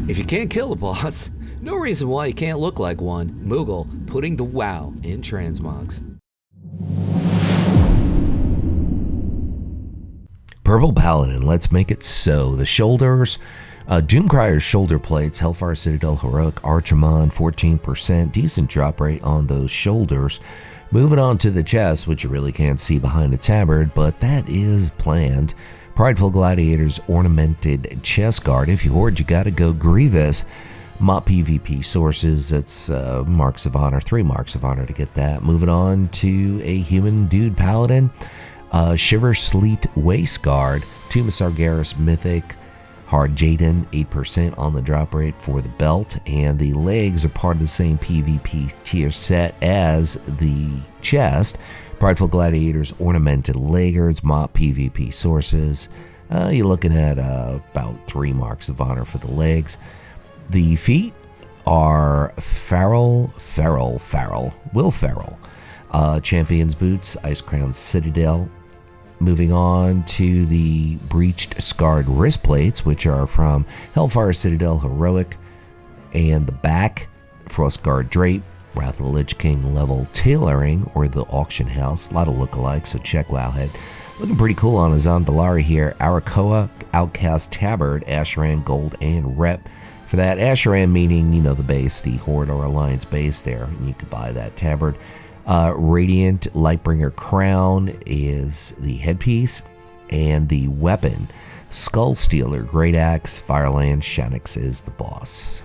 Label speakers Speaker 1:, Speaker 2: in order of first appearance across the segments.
Speaker 1: If you can't kill a boss, no reason why you can't look like one. Moogle putting the wow in transmogs.
Speaker 2: Purple Paladin, let's make it so. The shoulders, Doomcryer's shoulder plates, Hellfire Citadel Heroic Archimon, 14%, decent drop rate on those shoulders. Moving on to the chest, which you really can't see behind the tabard, but that is planned. Prideful Gladiator's ornamented chest guard. If you hoard, you gotta go Grievous. Mop PvP sources, that's marks of honor, 3 marks of honor to get that. Moving on to a human dude paladin. Shiver Sleet Waistguard, Tomb of Sargeras Mythic, Hard Jaden, 8% on the drop rate for the belt, and the legs are part of the same PvP tier set as the chest. Prideful Gladiators, Ornamented Laggards, Mop PvP sources. You're looking at about 3 marks of honor for the legs. The feet are Will Ferrell. Champion's Boots, Ice Crown Citadel. Moving on to the Breached Scarred Wrist Plates, which are from Hellfire Citadel Heroic. And the back, Frostguard Drape, Wrath of the Lich King level tailoring, or the Auction House. A lot of lookalikes, so check Wowhead. Looking pretty cool on a Zandalari here. Arakoa, Outcast Tabard, Asheran Gold, and Rep. For that, Asheran meaning, the base, the Horde or Alliance base there, and you could buy that tabard. Radiant Lightbringer Crown is the headpiece, and the weapon, Skull Stealer, Great Axe, Fireland, Shanix is the boss.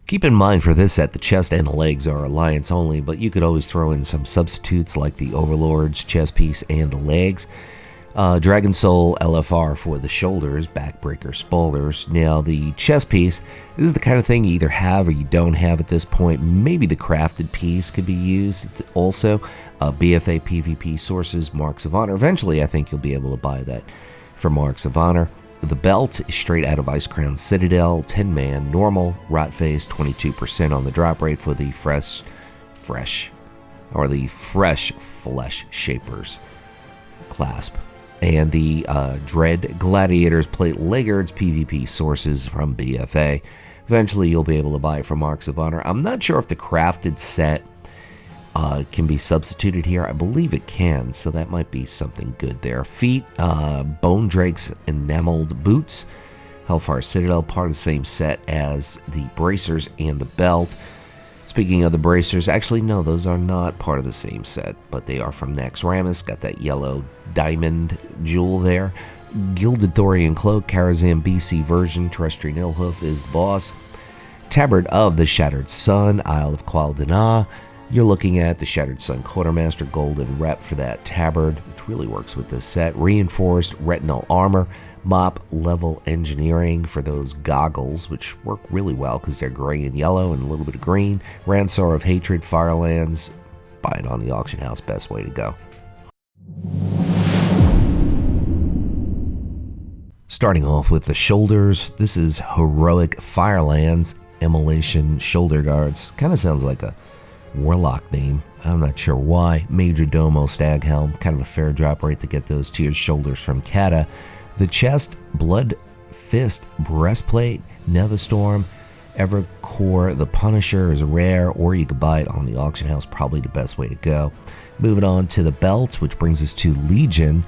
Speaker 2: Keep in mind for this set, the chest and the legs are Alliance only, but you could always throw in some substitutes like the Overlord's chest piece and the legs. Dragon Soul LFR for the shoulders, Backbreaker Spoilers. Now the chest piece, this is the kind of thing you either have or you don't have at this point. Maybe the crafted piece could be used also. BFA PvP sources, Marks of Honor. Eventually I think you'll be able to buy that for Marks of Honor. The belt is straight out of Ice Crown Citadel, 10-man, normal, Rot Face, 22% on the drop rate for the fresh Flesh Shapers clasp. And the Dread Gladiators Plate Laggards PvP sources from BFA. Eventually you'll be able to buy it from Marks of Honor. I'm not sure if the crafted set can be substituted here. I believe it can, so that might be something good there. Feet, Bone Drake's Enameled Boots, Hellfire Citadel, part of the same set as the bracers and the belt. Speaking of the bracers, actually no, those are not part of the same set, but they are from Naxxramas. Got that yellow diamond jewel there. Gilded Thorian Cloak, Karazhan BC version, Terrestrian Illhoof is the boss. Tabard of the Shattered Sun, Isle of Qual Dana. You're looking at the Shattered Sun Quartermaster Golden Rep for that tabard, which really works with this set. Reinforced Retinal Armor, Mop Level Engineering for those goggles, which work really well because they're gray and yellow and a little bit of green. Ransar of Hatred, Firelands. Buy it on the auction house, best way to go. Starting off with the shoulders, this is Heroic Firelands Immolation Shoulder Guards. Kind of sounds like a Warlock name. I'm not sure why. Major Domo Stag Helm, kind of a fair drop rate to get those tiered shoulders from Cata. The chest, Blood Fist Breastplate, Netherstorm, Evercore the Punisher is rare, or you could buy it on the auction house, probably the best way to go. Moving on to the belt, which brings us to Legion.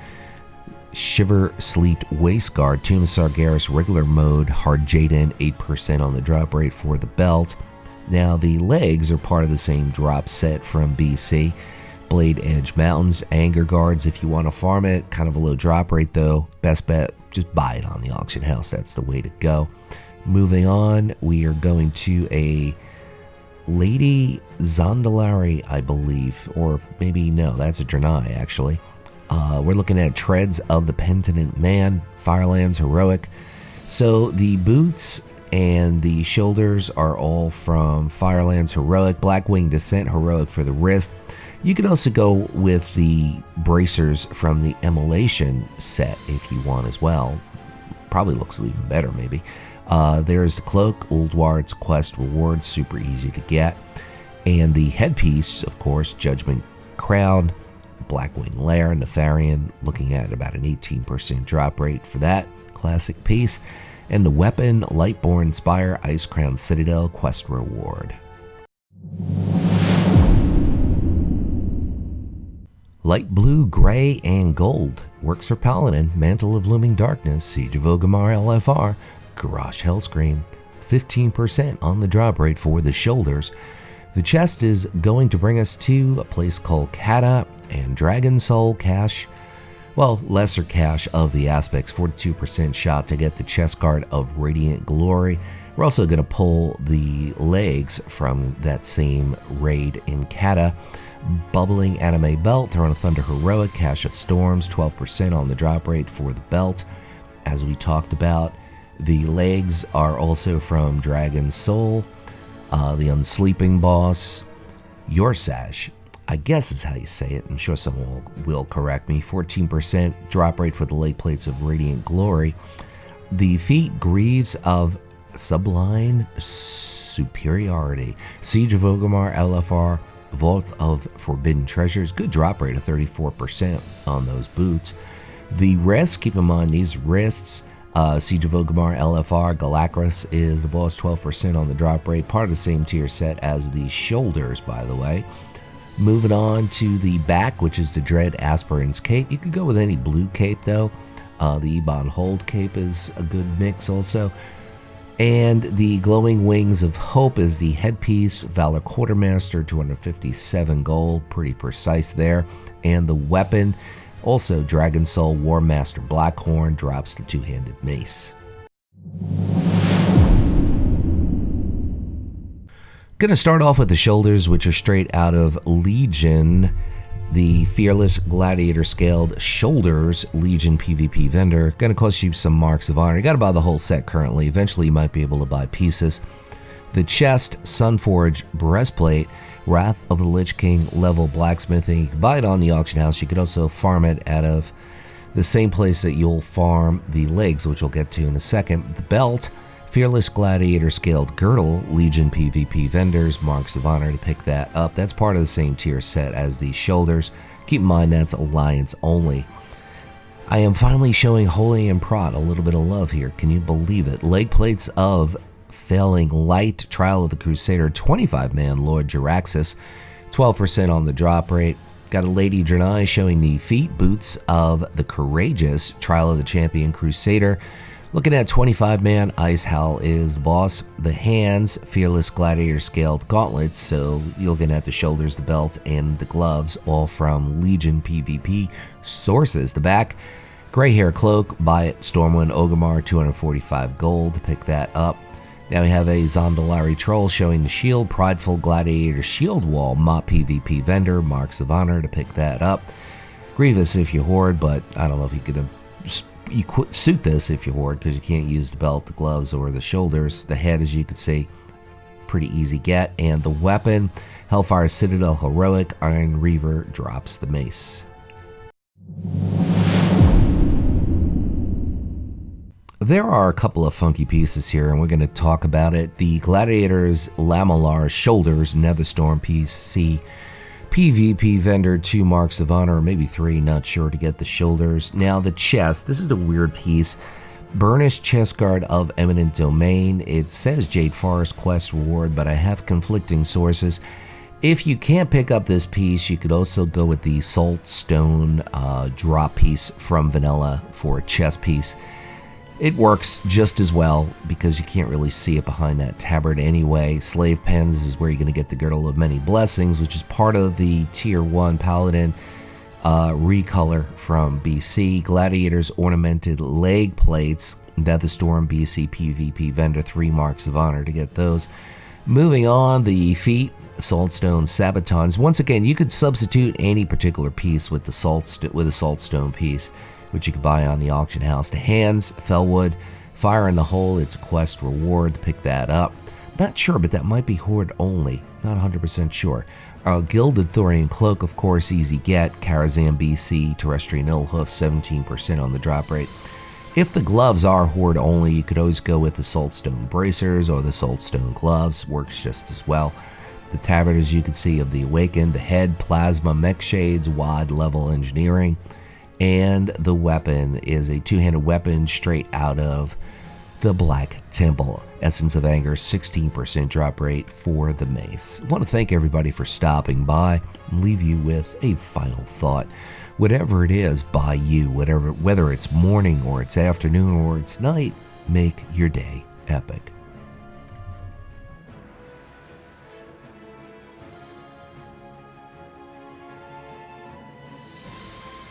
Speaker 2: Shiver Sleet Waistguard, Tomb of Sargeras regular mode, Hard Jaden, 8% on the drop rate for the belt. Now the legs are part of the same drop set from BC. Blade Edge Mountains, Anger Guards if you want to farm it. Kind of a low drop rate though. Best bet, just buy it on the auction house. That's the way to go. Moving on, we are going to a Lady Zandalari, I believe. Or maybe, no, that's a Draenei actually. We're looking at Treads of the Penitent Man, Firelands Heroic. So the boots and the shoulders are all from Firelands Heroic. Blackwing Descent Heroic for the wrist. You can also go with the bracers from the Immolation set if you want as well. Probably looks even better maybe. There's the cloak, Uldward's Quest Reward, super easy to get. And the headpiece, of course, Judgment Crown, Blackwing Lair, Nefarian, looking at about an 18% drop rate for that classic piece. And the weapon, Lightborn Spire, Icecrown Citadel, quest reward. Light blue, gray, and gold. Works for Paladin, Mantle of Looming Darkness, Siege of Orgrimmar LFR, Garrosh Hellscream. 15% on the drop rate for the shoulders. The chest is going to bring us to a place called Cata and Dragon Soul cache. Well, lesser cache of the aspects, 42% shot to get the chest guard of Radiant Glory. We're also going to pull the legs from that same raid in Cata. Bubbling Anime Belt, Throne of Thunder Heroic, Cache of Storms, 12% on the drop rate for the belt. As we talked about, the legs are also from Dragon Soul, the Unsleeping Boss, Yorsash, I guess is how you say it. I'm sure someone will correct me. 14% drop rate for the leg plates of Radiant Glory. The feet, Greaves of Sublime Superiority, Siege of Orgrimmar LFR, Vault of Forbidden Treasures, good drop rate of 34% on those boots. The wrists, keep in mind these wrists, Siege of Orgrimmar LFR, Galacrus is the boss, 12% on the drop rate, part of the same tier set as the shoulders, by the way. Moving on to the back, which is the Dread Aspirant's Cape. You could go with any blue cape though. The Ebon Hold cape is a good mix also. And the Glowing Wings of Hope is the headpiece, Valor Quartermaster, 257 gold, pretty precise there. And the weapon, also Dragon Soul War Master Blackhorn, drops the two-handed mace. Gonna start off with the shoulders, which are straight out of Legion. The Fearless Gladiator Scaled Shoulders Legion PvP vendor. Gonna cost you some marks of honor. You gotta buy the whole set currently. Eventually you might be able to buy pieces. The chest, Sunforge Breastplate, Wrath of the Lich King level blacksmithing. You can buy it on the auction house. You could also farm it out of the same place that you'll farm the legs, which we'll get to in a second. The belt, Fearless Gladiator Scaled Girdle, Legion PvP vendors, marks of honor to pick that up. That's part of the same tier set as the shoulders. Keep in mind that's Alliance only. I am finally showing Holy and Prot a little bit of love here. Can you believe it? Leg plates of Failing Light, Trial of the Crusader, 25-man Lord Jaraxxus, 12% on the drop rate. Got a Lady Draenei showing the feet, boots of the Courageous, Trial of the Champion Crusader. Looking at 25-man, Ice Howl is the boss. The hands, Fearless Gladiator Scaled Gauntlets, so you're looking at the shoulders, the belt, and the gloves, all from Legion PvP sources. The back, Grey Hair Cloak, buy it, Stormwind Orgrimmar, 245 gold to pick that up. Now we have a Zondalari Troll showing the shield, Prideful Gladiator Shield Wall, Mop PvP vendor, marks of honor to pick that up. Grievous if you hoard, but I don't know if you could suit this if you hoard, because you can't use the belt, the gloves, or the shoulders. The head, as you can see, pretty easy get. And the weapon, Hellfire Citadel Heroic, Iron Reaver drops the mace. There are a couple of funky pieces here, and we're going to talk about it. The Gladiator's Lamellar Shoulders, Netherstorm PC PvP vendor, 2 marks of honor, or maybe 3, not sure, to get the shoulders. Now the chest, this is a weird piece. Burnished Chest Guard of Eminent Domain. It says Jade Forest quest reward, but I have conflicting sources. If you can't pick up this piece, you could also go with the Salt Stone drop piece from Vanilla for a chest piece. It works just as well because you can't really see it behind that tabard anyway. Slave Pens is where you're going to get the Girdle of Many Blessings, which is part of the Tier 1 Paladin recolor from BC. Gladiator's Ornamented Leg Plates, Netherstorm BC PvP vendor, 3 marks of honor to get those. Moving on, the feet, Saltstone Sabatons. Once again, you could substitute any particular piece with the Saltstone piece, which you could buy on the auction house. The hands, Fellwood, Fire in the Hole, it's a quest reward to pick that up. Not sure, but that might be horde only. Not 100% sure. Gilded Thorian Cloak, of course, easy get. Karazhan BC, Terrestrian Illhoof, 17% on the drop rate. If the gloves are horde only, you could always go with the Saltstone Bracers or the Saltstone Gloves. Works just as well. The tabard, as you can see, of the Awakened, the head, plasma, mech shades, wad level engineering, and the weapon is a two-handed weapon straight out of the Black Temple. Essence of Anger, 16% drop rate for the mace. I want to thank everybody for stopping by and leave you with a final thought. Whatever it is by you, whether it's morning or it's afternoon or it's night, make your day epic.